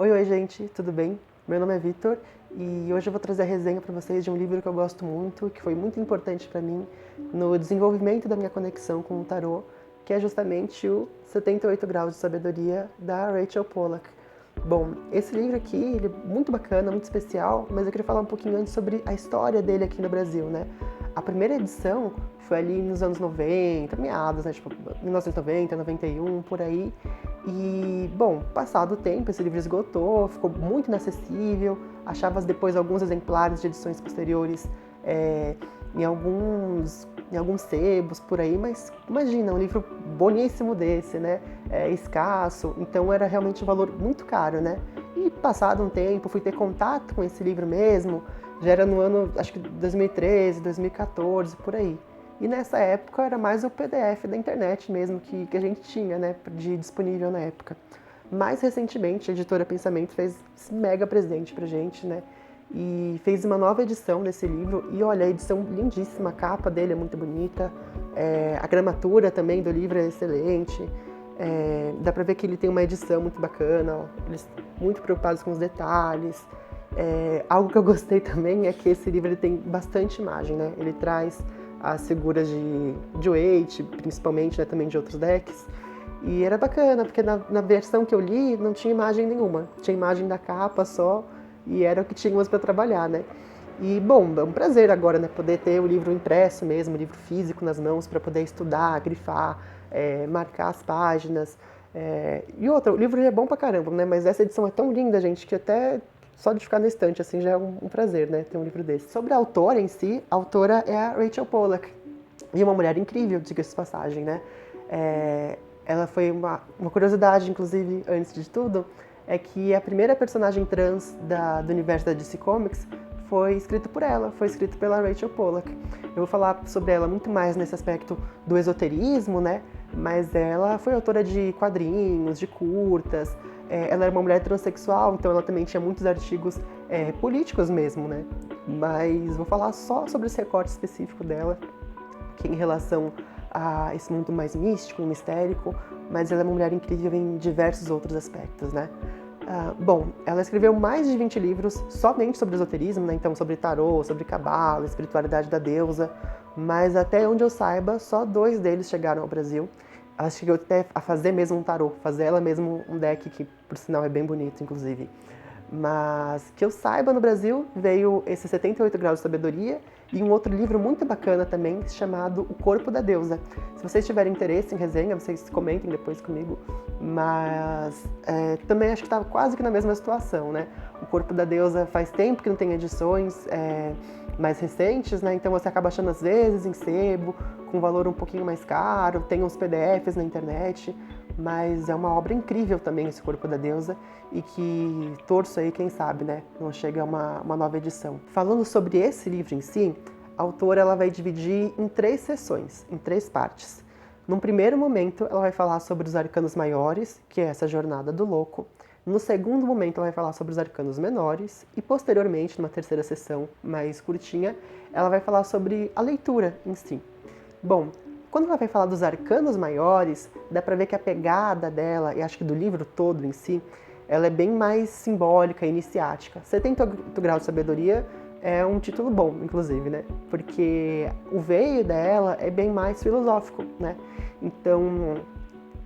Oi, gente, tudo bem? Meu nome é Vitor e hoje eu vou trazer a resenha para vocês de um livro que eu gosto muito, que foi muito importante para mim no desenvolvimento da minha conexão com o tarô, que é justamente o 78 Graus de Sabedoria, da Rachel Pollack. Bom, esse livro aqui, ele é muito bacana, muito especial, mas eu queria falar um pouquinho antes sobre a história dele aqui no Brasil, né? A primeira edição foi ali nos anos 90, meados, né? Tipo, 1990, 91, por aí. E, bom, passado o tempo, esse livro esgotou, ficou muito inacessível, achava depois alguns exemplares de edições posteriores em alguns sebos por aí, mas imagina, um livro boníssimo desse, né? Escasso, então era realmente um valor muito caro, né? E passado um tempo, fui ter contato com esse livro mesmo, já era no ano, acho que 2013, 2014, por aí. E nessa época era mais o PDF da internet mesmo que a gente tinha, né, disponível na época. Mais recentemente, a editora Pensamento fez esse mega presente pra gente, né, e fez uma nova edição desse livro. E olha, a edição lindíssima, a capa dele é muito bonita, a gramatura também do livro é excelente, dá pra ver que ele tem uma edição muito bacana, ó, eles muito preocupados com os detalhes. Algo que eu gostei também é que esse livro ele tem bastante imagem, né, ele traz as figuras de Waite, principalmente, né, também de outros decks. E era bacana, porque na versão que eu li não tinha imagem nenhuma. Tinha imagem da capa só, e era o que tínhamos para trabalhar, né? E, bom, é um prazer agora, né, poder ter o livro impresso mesmo, o livro físico nas mãos, para poder estudar, grifar, marcar as páginas. E outra, o livro é bom pra caramba, né? Mas essa edição é tão linda, gente, que até só de ficar na estante, assim, já é um prazer, né, ter um livro desse. Sobre a autora em si, a autora é a Rachel Pollack. E uma mulher incrível, diga-se de passagem, né? Ela foi uma curiosidade, inclusive, antes de tudo, é que a primeira personagem trans do universo da DC Comics foi escrita por ela, foi escrita pela Rachel Pollack. Eu vou falar sobre ela muito mais nesse aspecto do esoterismo, né? Mas ela foi autora de quadrinhos, de curtas, ela era uma mulher transexual, então ela também tinha muitos artigos políticos mesmo, né? Mas vou falar só sobre esse recorte específico dela, que é em relação a esse mundo mais místico e mistérico, mas ela é uma mulher incrível em diversos outros aspectos, né? Bom, ela escreveu mais de 20 livros somente sobre esoterismo, né? Então sobre tarô, sobre cabala, espiritualidade da deusa, mas até onde eu saiba, só 2 deles chegaram ao Brasil. Ela chegou até a fazer mesmo um tarô, fazer ela mesmo um deck que, por sinal, é bem bonito, inclusive. Mas que eu saiba, no Brasil veio esse 78 Graus de Sabedoria e um outro livro muito bacana também, chamado O Corpo da Deusa. Se vocês tiverem interesse em resenha, vocês comentem depois comigo. Mas também acho que está quase que na mesma situação, né? O Corpo da Deusa faz tempo que não tem edições mais recentes, né? Então você acaba achando às vezes em sebo, com valor um pouquinho mais caro, tem uns PDFs na internet, mas é uma obra incrível também esse Corpo da Deusa e que torço aí, quem sabe, né, não chega a uma nova edição. Falando sobre esse livro em si, a autora ela vai dividir em 3 sessões, em 3 partes. Num primeiro momento, ela vai falar sobre os arcanos maiores, que é essa jornada do louco. No segundo momento, ela vai falar sobre os arcanos menores e, posteriormente, numa terceira sessão mais curtinha, ela vai falar sobre a leitura em si. Bom, quando ela vai falar dos arcanos maiores, dá pra ver que a pegada dela, e acho que do livro todo em si, ela é bem mais simbólica, iniciática. 78 Graus de Sabedoria é um título bom, inclusive, né? Porque o veio dela é bem mais filosófico, né? Então,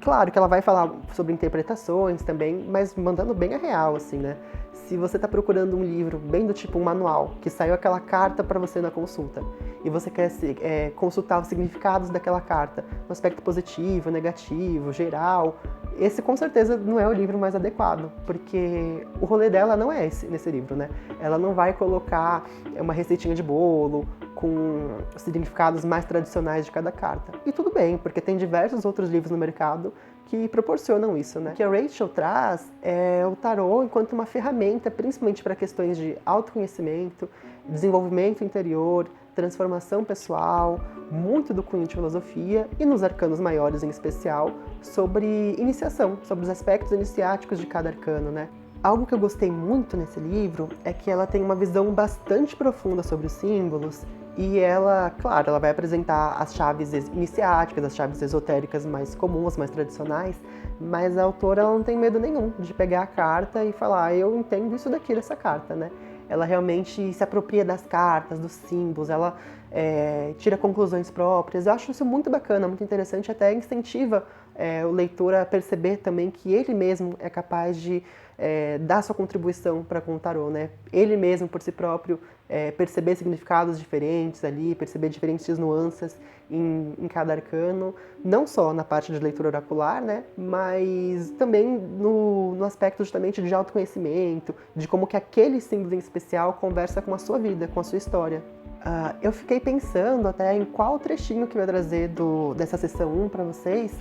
claro que ela vai falar sobre interpretações também, mas mandando bem a real, assim, né? Se você está procurando um livro bem do tipo um manual, que saiu aquela carta para você na consulta, e você quer consultar os significados daquela carta, no aspecto positivo, negativo, geral, esse com certeza não é o livro mais adequado, porque o rolê dela não é esse nesse livro, né? Ela não vai colocar uma receitinha de bolo com os significados mais tradicionais de cada carta. E tudo bem, porque tem diversos outros livros no mercado que proporcionam isso, né? O que a Rachel traz é o tarô enquanto uma ferramenta, principalmente para questões de autoconhecimento, desenvolvimento interior, transformação pessoal, muito do cunho de filosofia e nos arcanos maiores em especial, sobre iniciação, sobre os aspectos iniciáticos de cada arcano, né? Algo que eu gostei muito nesse livro é que ela tem uma visão bastante profunda sobre os símbolos e ela, claro, ela vai apresentar as chaves iniciáticas, as chaves esotéricas mais comuns, mais tradicionais, mas a autora ela não tem medo nenhum de pegar a carta e falar, eu entendo isso daqui dessa carta, né? Ela realmente se apropria das cartas, dos símbolos, ela tira conclusões próprias. Eu acho isso muito bacana, muito interessante, até incentiva o leitor a perceber também que ele mesmo é capaz de dar sua contribuição para com o tarô, né? Ele mesmo, por si próprio, perceber significados diferentes ali, perceber diferentes nuances em cada arcano, não só na parte de leitura oracular, né? Mas também no aspecto justamente de autoconhecimento, de como que aquele símbolo em especial conversa com a sua vida, com a sua história. Eu fiquei pensando até em qual trechinho que eu ia trazer dessa sessão 1 para vocês,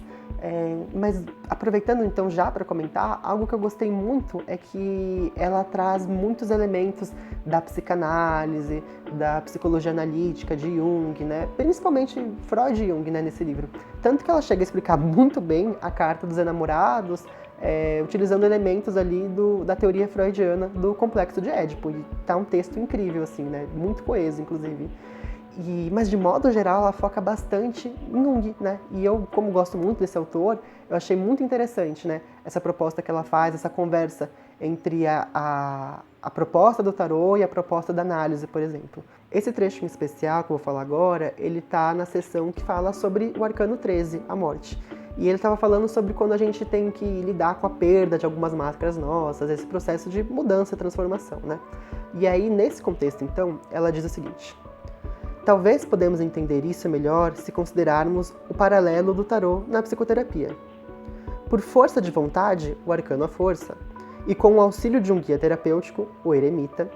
mas aproveitando então já para comentar, algo que eu gostei muito é que ela traz muitos elementos da psicanálise, da psicologia analítica, de Jung, né? Principalmente Freud e Jung, né, nesse livro. Tanto que ela chega a explicar muito bem a carta dos enamorados, utilizando elementos ali da teoria freudiana do complexo de Édipo. E tá um texto incrível, assim, né? Muito coeso, inclusive. Mas de modo geral ela foca bastante em Jung, né? E eu, como gosto muito desse autor, eu achei muito interessante, né? Essa proposta que ela faz, essa conversa entre a proposta do tarô e a proposta da análise, por exemplo. Esse trecho em especial que eu vou falar agora, ele tá na seção que fala sobre o arcano 13, a morte. E ele estava falando sobre quando a gente tem que lidar com a perda de algumas máscaras nossas, esse processo de mudança, transformação, né? E aí, nesse contexto, então, ela diz o seguinte: talvez podemos entender isso melhor se considerarmos o paralelo do tarô na psicoterapia. Por força de vontade, o arcano a força, e com o auxílio de um guia terapêutico, o eremita,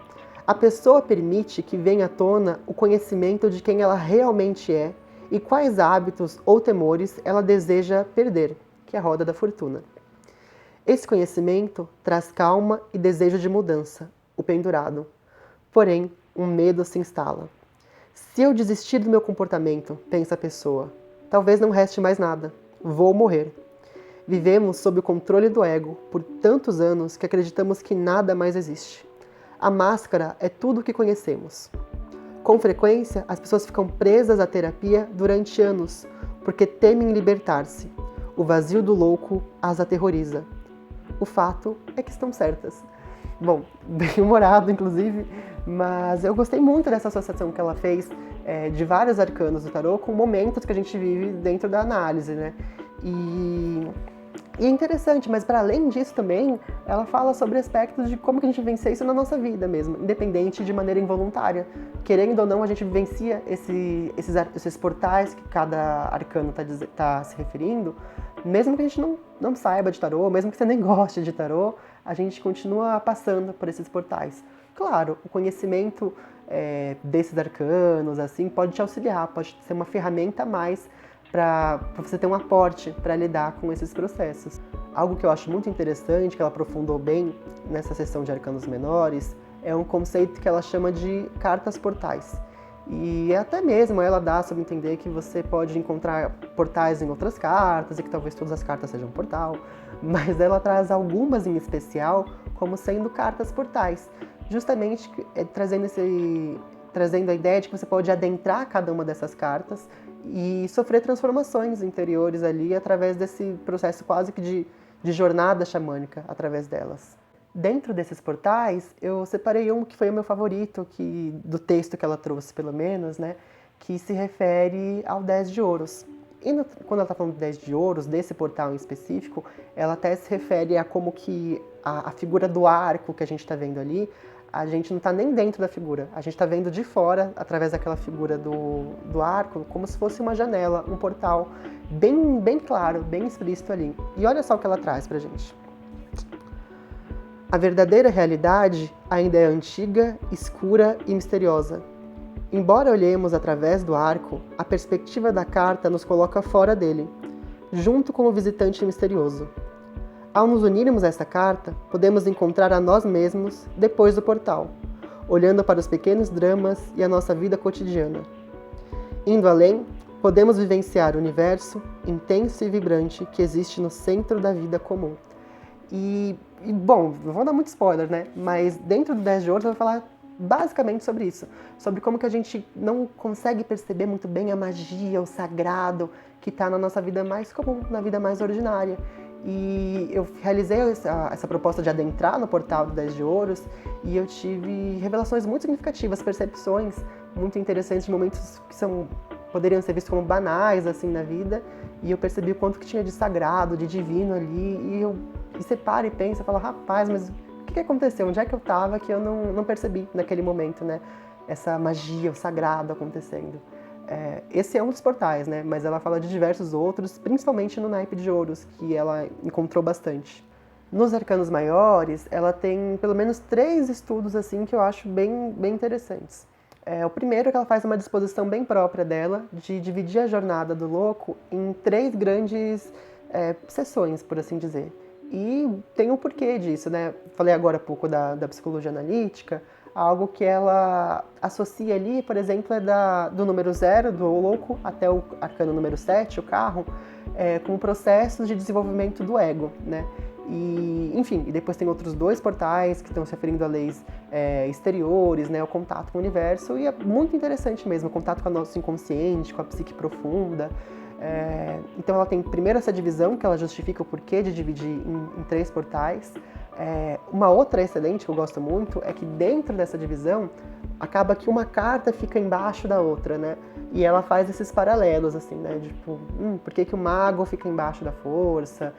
a pessoa permite que venha à tona o conhecimento de quem ela realmente é e quais hábitos ou temores ela deseja perder, que é a roda da fortuna. Esse conhecimento traz calma e desejo de mudança, o pendurado. Porém, um medo se instala. Se eu desistir do meu comportamento, pensa a pessoa, talvez não reste mais nada. Vou morrer. Vivemos sob o controle do ego por tantos anos que acreditamos que nada mais existe. A máscara é tudo o que conhecemos. Com frequência, as pessoas ficam presas à terapia durante anos, porque temem libertar-se. O vazio do louco as aterroriza. O fato é que estão certas. Bom, bem humorado, inclusive, mas eu gostei muito dessa associação que ela fez de vários arcanos do tarô com momentos que a gente vive dentro da análise, né? E é interessante, mas para além disso também, ela fala sobre aspectos de como que a gente vivencia isso na nossa vida mesmo, independente de maneira involuntária. Querendo ou não, a gente vivencia esses portais que cada arcano tá se referindo, mesmo que a gente não saiba de tarô, mesmo que você nem goste de tarô, a gente continua passando por esses portais. Claro, o conhecimento desses arcanos assim, pode te auxiliar, pode ser uma ferramenta a mais para você ter um aporte para lidar com esses processos. Algo que eu acho muito interessante, que ela aprofundou bem nessa sessão de arcanos menores, é um conceito que ela chama de cartas portais. E até mesmo ela dá a subentender que você pode encontrar portais em outras cartas e que talvez todas as cartas sejam um portal, mas ela traz algumas em especial como sendo cartas portais, justamente trazendo a ideia de que você pode adentrar cada uma dessas cartas e sofrer transformações interiores ali através desse processo quase que de jornada xamânica através delas. Dentro desses portais, eu separei um que foi o meu favorito, do texto que ela trouxe, pelo menos, né, que se refere ao 10 de ouros. E quando ela está falando de 10 de ouros, desse portal em específico, ela até se refere a como que a figura do arco que a gente está vendo ali, a gente não está nem dentro da figura, a gente está vendo de fora, através daquela figura do arco, como se fosse uma janela, um portal, bem claro, bem explícito ali. E olha só o que ela traz pra gente. A verdadeira realidade ainda é antiga, escura e misteriosa. Embora olhemos através do arco, a perspectiva da carta nos coloca fora dele, junto com o visitante misterioso. Ao nos unirmos a essa carta, podemos encontrar a nós mesmos depois do portal, olhando para os pequenos dramas e a nossa vida cotidiana. Indo além, podemos vivenciar o universo intenso e vibrante que existe no centro da vida comum. E E, bom, não vou dar muito spoiler, né? Mas dentro do 10 de Ouros eu vou falar basicamente sobre isso. Sobre como que a gente não consegue perceber muito bem a magia, o sagrado que está na nossa vida mais comum, na vida mais ordinária. E eu realizei essa proposta de adentrar no portal do 10 de Ouros e eu tive revelações muito significativas, percepções muito interessantes de momentos que poderiam ser vistos como banais assim na vida, e eu percebi o quanto que tinha de sagrado, de divino ali, e você para e pensa, fala, rapaz, mas o que aconteceu? Onde é que eu estava que eu não percebi naquele momento, né? Essa magia, o sagrado acontecendo. Esse é um dos portais, né? Mas ela fala de diversos outros, principalmente no naipe de Ouros, que ela encontrou bastante. Nos arcanos maiores, ela tem pelo menos 3 estudos assim que eu acho bem interessantes. O primeiro é que ela faz uma disposição bem própria dela de dividir a jornada do louco em 3 grandes sessões, por assim dizer. E tem um porquê disso, né? Falei agora há pouco da psicologia analítica, algo que ela associa ali, por exemplo, é do número 0, do louco, até o arcano número 7, o carro, com processos de desenvolvimento do ego, né? E, enfim, e depois tem outros 2 portais que estão se referindo a leis exteriores, né, o contato com o universo, e é muito interessante mesmo, o contato com o nosso inconsciente, com a psique profunda. Então ela tem primeiro essa divisão, que ela justifica o porquê de dividir em 3 portais. Uma outra excelente que eu gosto muito é que dentro dessa divisão acaba que uma carta fica embaixo da outra, né? E ela faz esses paralelos, assim, né? Tipo, por que o mago fica embaixo da força?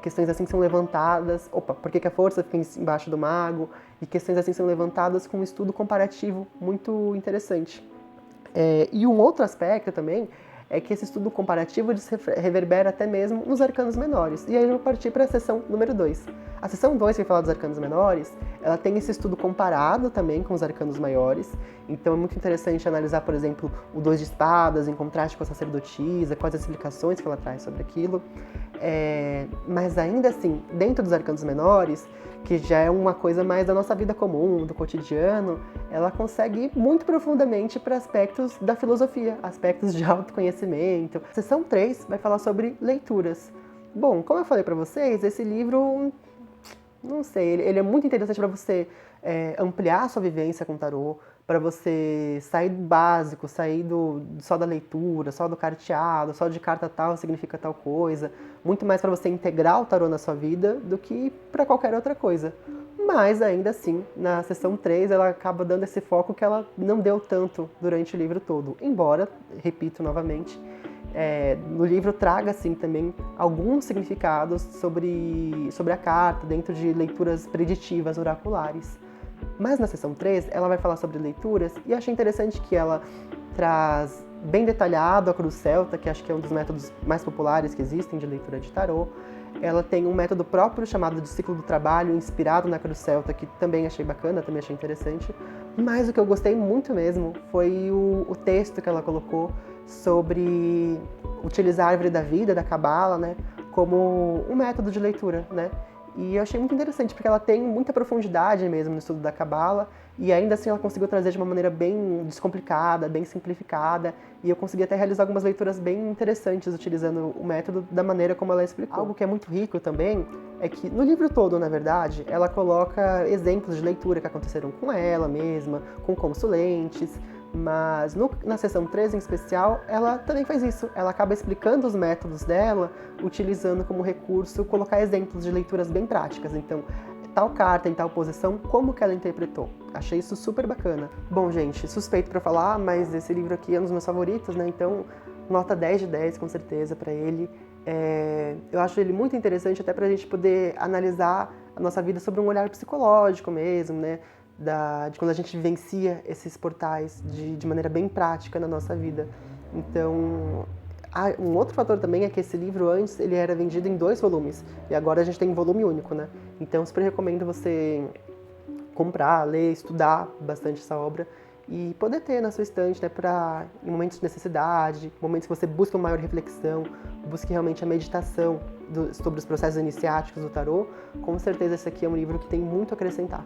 Questões assim são levantadas. Por que a força fica embaixo do mago? E questões assim são levantadas com um estudo comparativo muito interessante. E um outro aspecto também é que esse estudo comparativo reverbera até mesmo nos arcanos menores. E aí eu vou partir para a seção número 2. A seção 2, que vai falar dos arcanos menores, ela tem esse estudo comparado também com os arcanos maiores. Então é muito interessante analisar, por exemplo, o 2 de espadas em contraste com a sacerdotisa, quais as explicações que ela traz sobre aquilo. Mas ainda assim, dentro dos arcanos menores, que já é uma coisa mais da nossa vida comum, do cotidiano, ela consegue ir muito profundamente para aspectos da filosofia, aspectos de autoconhecimento. A seção 3 vai falar sobre leituras. Bom, como eu falei para vocês, esse livro, não sei, ele é muito interessante para você ampliar a sua vivência com o tarô, para você sair do básico, sair só da leitura, só do carteado, só de carta tal significa tal coisa. Muito mais para você integrar o tarô na sua vida do que para qualquer outra coisa. Mas ainda assim, na seção 3, ela acaba dando esse foco que ela não deu tanto durante o livro todo. Embora, repito novamente, no livro traga assim também alguns significados sobre a carta, dentro de leituras preditivas oraculares. Mas na seção 3, ela vai falar sobre leituras, e eu achei interessante que ela traz bem detalhado a cruz celta, que acho que é um dos métodos mais populares que existem de leitura de tarô. Ela tem um método próprio chamado de ciclo do trabalho, inspirado na cruz celta, que também achei bacana, também achei interessante. Mas o que eu gostei muito mesmo foi o texto que ela colocou sobre utilizar a árvore da vida, da cabala, né, como um método de leitura, né? E eu achei muito interessante, porque ela tem muita profundidade mesmo no estudo da cabala, e ainda assim ela conseguiu trazer de uma maneira bem descomplicada, bem simplificada, e eu consegui até realizar algumas leituras bem interessantes utilizando o método da maneira como ela explicou. Algo que é muito rico também é que no livro todo, na verdade, ela coloca exemplos de leitura que aconteceram com ela mesma, com consulentes, mas na seção 3 em especial, ela também faz isso. Ela acaba explicando os métodos dela, utilizando como recurso colocar exemplos de leituras bem práticas. Então, tal carta em tal posição, como que ela interpretou? Achei isso super bacana. Bom, gente, suspeito pra falar, mas esse livro aqui é um dos meus favoritos, né? Então, nota 10 de 10, com certeza, pra ele. Eu acho ele muito interessante até pra gente poder analisar a nossa vida sobre um olhar psicológico mesmo, né? De quando a gente vivencia esses portais de maneira bem prática na nossa vida. Então, um outro fator também é que esse livro antes ele era vendido em 2 volumes e agora a gente tem um volume único, né? Então, super recomendo você comprar, ler, estudar bastante essa obra e poder ter na sua estante, né, para em momentos de necessidade, momentos que você busca uma maior reflexão, busque realmente a meditação sobre os processos iniciáticos do tarô. Com certeza esse aqui é um livro que tem muito a acrescentar.